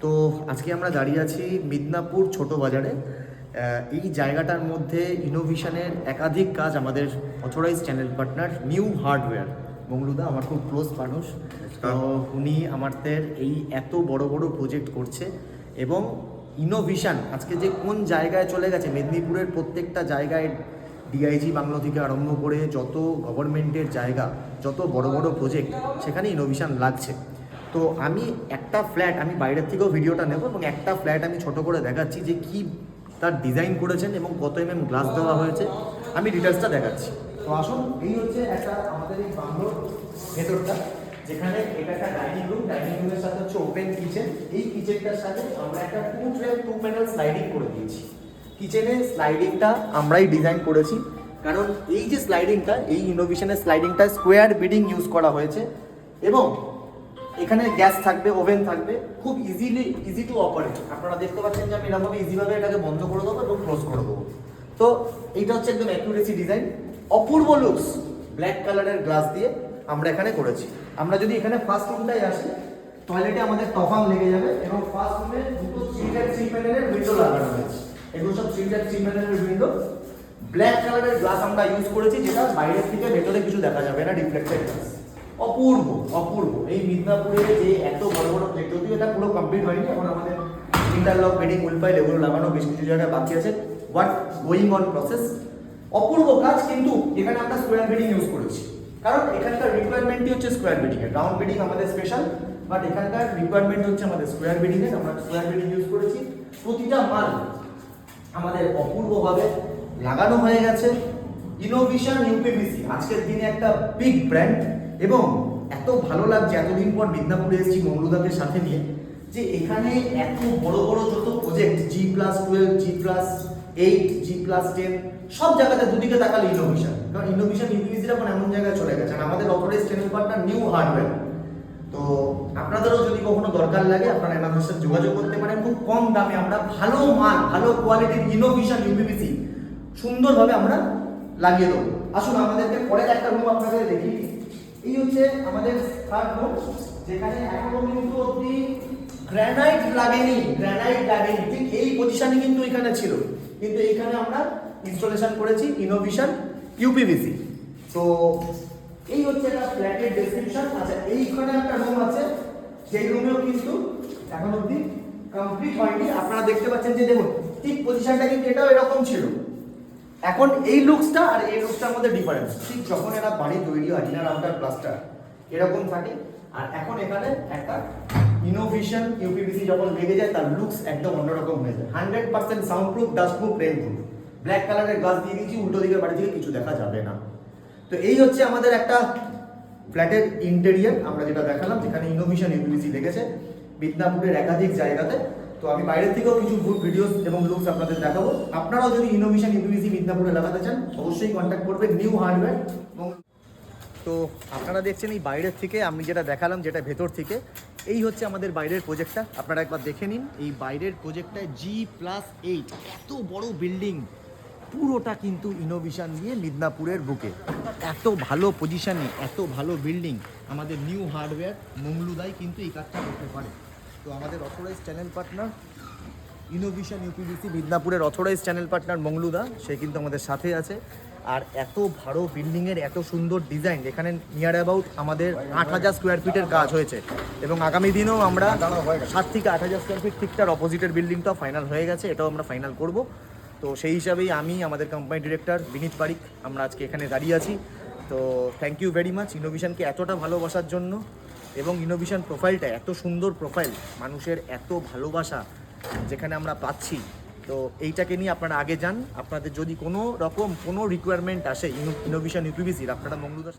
তো আজকে আমরা দাঁড়িয়ে আছি মিদনাপুর ছোট বাজারে। এই জায়গাটার মধ্যে ইনোভেশনের একাধিক কাজ আমাদের authorize channel partner new hardware মংলুদা আমার খুব ক্লোজ মানুষ। তো উনি আমাদের এই এত বড় বড় প্রজেক্ট করছে এবং ইনোভেশন আজকে যে কোন জায়গায় চলে গেছে, মেদিনীপুরের প্রত্যেকটা জায়গায় ডিআইজি বাংলো থেকে আরম্ভ করে যত গভর্নমেন্টের জায়গা, যত বড় বড় প্রজেক্ট, সেখানে ইনোভেশন লাগছে। তো আমি একটা ফ্ল্যাট, আমি বাইরের থেকেও ভিডিওটা নেব এবং একটা ফ্ল্যাট আমি ছোট করে দেখাচ্ছি যে কি তার ডিজাইন করেছেন এবং কত গ্লাস দেওয়া হয়েছে, আমি ডিটেলসটা দেখাচ্ছি। তো আসুন, এই হচ্ছে একটা আমাদের এই বাংলোর ভেতরটা, যেখানে এটা একটা ডাইনিং রুমের সাথে হচ্ছে ওপেন কিচেন। এই কিচেনটার সাথে আমরা একটা 2 প্যানেল স্লাইডিং করে দিয়েছি। কিচেনের স্লাইডিংটা আমরাই ডিজাইন করেছি, কারণ এই যে স্লাইডিংটা, এই ইনোভেশনের স্লাইডিংটা স্কোয়ার বিডিং ইউজ করা হয়েছে এবং এখানে গ্যাস থাকবে, ওভেন থাকবে, খুব ইজি টু অপারেট। আপনারা দেখতে পাচ্ছেন যে আমি এরকমভাবে ইজিভাবে এটাকে বন্ধ করে দেবো এবং ক্লোজ করে দেবো। তো এইটা হচ্ছে একদম অ্যাকুরেসি ডিজাইন, অপূর্ব লুকস, ব্ল্যাক কালারের গ্লাস দিয়ে আমরা এখানে করেছি। আমরা যদি এখানে ফার্স্ট রুমটাই আসি, টয়লেটে আমাদের তফান লেগে যাবে এবং ফার্স্ট রুমে দুটো 3 প্যানেলের উইন্ডো লাগানো হয়েছে। এগুলো সব 3 প্যানেলের উইন্ডো, ব্ল্যাক কালারের গ্লাস আমরা ইউজ করেছি, যেটা বাইরের থেকে ভেতরে কিছু দেখা যাবে না, রিফ্লেক্টেড গ্লাস। অপূর্ব অপূর্ব। এই মিদনাপুরে যে এত বড় বড় প্রজেক্ট, যদিও এটা পুরো কমপ্লিট হয়নি, এখন আমাদের ইন্টারলক, বেডিং, উইল পাইল এগুলো লাগানো বেশ কিছু জায়গায় বাকি আছে, ওয়ার্ক গোয়িং অন প্রসেস। অপূর্ব কাজ, কিন্তু এখানে আমরা স্কোয়ার বেডিং ইউজ করেছি, কারণ এখানকার রিকোয়ারমেন্টই হচ্ছে স্কোয়ার বেডিং এর। রাউন্ড বেডিং আমাদের স্পেশাল, বাট এখানকার রিকোয়ারমেন্ট হচ্ছে আমাদের স্কোয়ার বেডিং এর। আমরা স্কোয়ার বেডিং ইউজ করেছি। প্রতিটা মাল আমাদের অপূর্বভাবে লাগানো হয়ে গেছে। ইনোভেশন ইউপিভিসি আজকের দিনে একটা বিগ ব্র্যান্ড এবং এত ভালো লাগছে এতদিন পর মিদনাপুরে এসেছি মংলুদাকে সাথে নিয়ে, যে এখানে এত বড় বড় যত প্রজেক্ট, G+12, G+8, G+10, সব জায়গাতে দুদিকে তাকালে ইনোভেশন। কারণ ইনোভেশন ইউপিভিসিটা এখন এমন জায়গায় চলে গেছে। আর আমাদের authorize channel partner new hardware. তো আপনাদেরও যদি কখনো দরকার লাগে, আপনারা এনাদের সাথে যোগাযোগ করতে পারেন। খুব কম দামে আমরা ভালো মাল, ভালো কোয়ালিটির ইনোভেশন ইউপিভিসি সুন্দরভাবে আমরা লাগিয়ে দেবো। আসুন, আমাদেরকে পরের একটা রুম আপনাদের দেখি। এই হচ্ছে আমাদের থার্ড রুম, যেখানে এখনো কিন্তু অবধি গ্রানাইট লাগেনি। ঠিক এই পজিশনে কিন্তু এখানে ছিল, কিন্তু এইখানে আমরা ইনস্টলেশন করেছি ইনোভেশন ইউপিভিসি। তো এই হচ্ছে একটা ফ্ল্যাটের ডেসক্রিপশন। আচ্ছা, এইখানে একটা রুম আছে, সেই রুমেও কিন্তু এখন অবধি কমপ্লিট হয়নি। আপনারা দেখতে পাচ্ছেন যে দেখুন, ঠিক পজিশনটা কিন্তু এটাও এরকম ছিল। এখন এই লুকসটা আর এই লুকসটার মধ্যে ডিফারেন্স। ঠিক যখন এরা বাড়ি তৈরি হয়, ইনার আউটার প্লাস্টার এরকম থাকে, আর এখন এখানে একটা ইনোভেশন ইউপিভিসি যখন লেগে যায়, তার লুকস একদম অন্যরকম হয়ে যায়। 100% sound proof, dust proof, rain proof. Black কালারের গ্লাস দিয়ে দিয়েছি, উল্টো দিকের বাড়ি থেকে কিছু দেখা যাবে না। তো এই হচ্ছে আমাদের একটা ফ্ল্যাটের ইন্টেরিয়ার আমরা যেটা দেখালাম, যেখানে ইনোভেশন ইউপিভিসি লেগেছে মিদনাপুরের একাধিক জায়গাতে। তো আমি বাইরের থেকেও কিছু ভিডিওস এবং লুকস আপনাদের দেখাবো। আপনারাও যদি ইনোভেশন ইউপিভিসি মিদনাপুরে লাগাতে চান, অবশ্যই কন্ট্যাক্ট করবেন নিউ হার্ডওয়্যার। এবং তো আপনারা দেখছেন এই বাইরের থেকে আমি যেটা দেখালাম, যেটা ভেতর থেকে, এই হচ্ছে আমাদের বাইরের প্রজেক্টটা। আপনারা একবার দেখে নিন। এই বাইরের প্রজেক্টটায় G+8 এত বড় বিল্ডিং, পুরোটা কিন্তু ইনোভেশন নিয়ে মিদনাপুরের বুকে। এত ভালো পজিশনে, এত ভালো বিল্ডিং, আমাদের নিউ হার্ডওয়্যার মংলুদাই কিন্তু এই কাজটা করতে পারে। তো আমাদের authorize channel partner innovation UPVC মিদনাপুরের অথরাইজ চ্যানেল পার্টনার মংলুদা, সে কিন্তু আমাদের সাথে আছে। আর এত ভালো বিল্ডিংয়ের এত সুন্দর ডিজাইন, এখানে নিয়ার অ্যাবাউট আমাদের 8,000 স্কোয়ার ফিটের কাজ হয়েছে এবং আগামী দিনেও আমরা 7 থেকে 8,000 স্কোয়ার ফিট, ঠিক তার অপোজিটের বিল্ডিংটাও ফাইনাল হয়ে গেছে, এটাও আমরা ফাইনাল করব। তো সেই হিসাবেই আমি, আমাদের কোম্পানি ডিরেক্টর বিনীত পারিক, আমরা আজকে এখানে দাঁড়িয়ে আছি। তো থ্যাংক ইউ ভেরি মাচ ইনোভেশনকে এতটা ভালোবাসার জন্য, এবং ইনোভেশন প্রোফাইলটা এত সুন্দর প্রোফাইল, মানুষের এত ভালোবাসা যেখানে আমরা পাচ্ছি। তো এইটাকে নিয়ে আপনারা আগে যান। আপনাদের যদি কোনো রকম কোনো রিকোয়ারমেন্ট আসে ইনোভেশন ইউপিভিসির, আপনারা মংলুদার